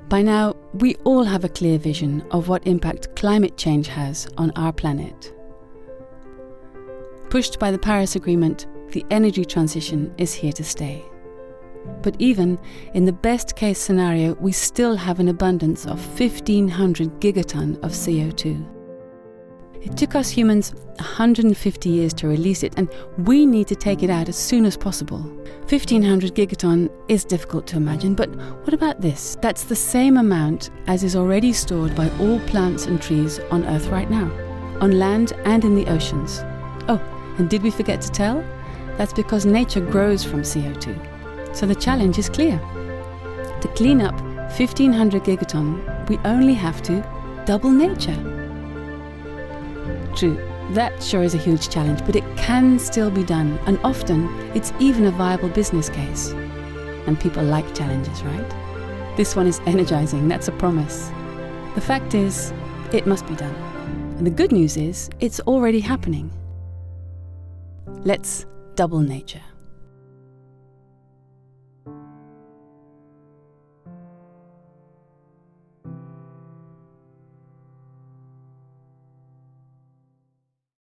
By now, we all have a clear vision of what impact climate change has on our planet. Pushed by the Paris Agreement, the energy transition is here to stay. But even in the best case scenario, we still have an abundance of 1,500 gigaton of CO2. It took us humans 150 years to release it, and we need to take it out as soon as possible. 1,500 gigaton is difficult to imagine, but what about this? That's the same amount as is already stored by all plants and trees on Earth right now, on land and in the oceans. Oh, and did we forget to tell? That's because nature grows from CO2. So the challenge is clear. To clean up 1,500 gigaton, we only have to double nature. True, that sure is a huge challenge, but it can still be done, and often it's even a viable business case. And people like challenges, right? This one is energizing, that's a promise. The fact is, it must be done. And the good news is, it's already happening. Let's double nature.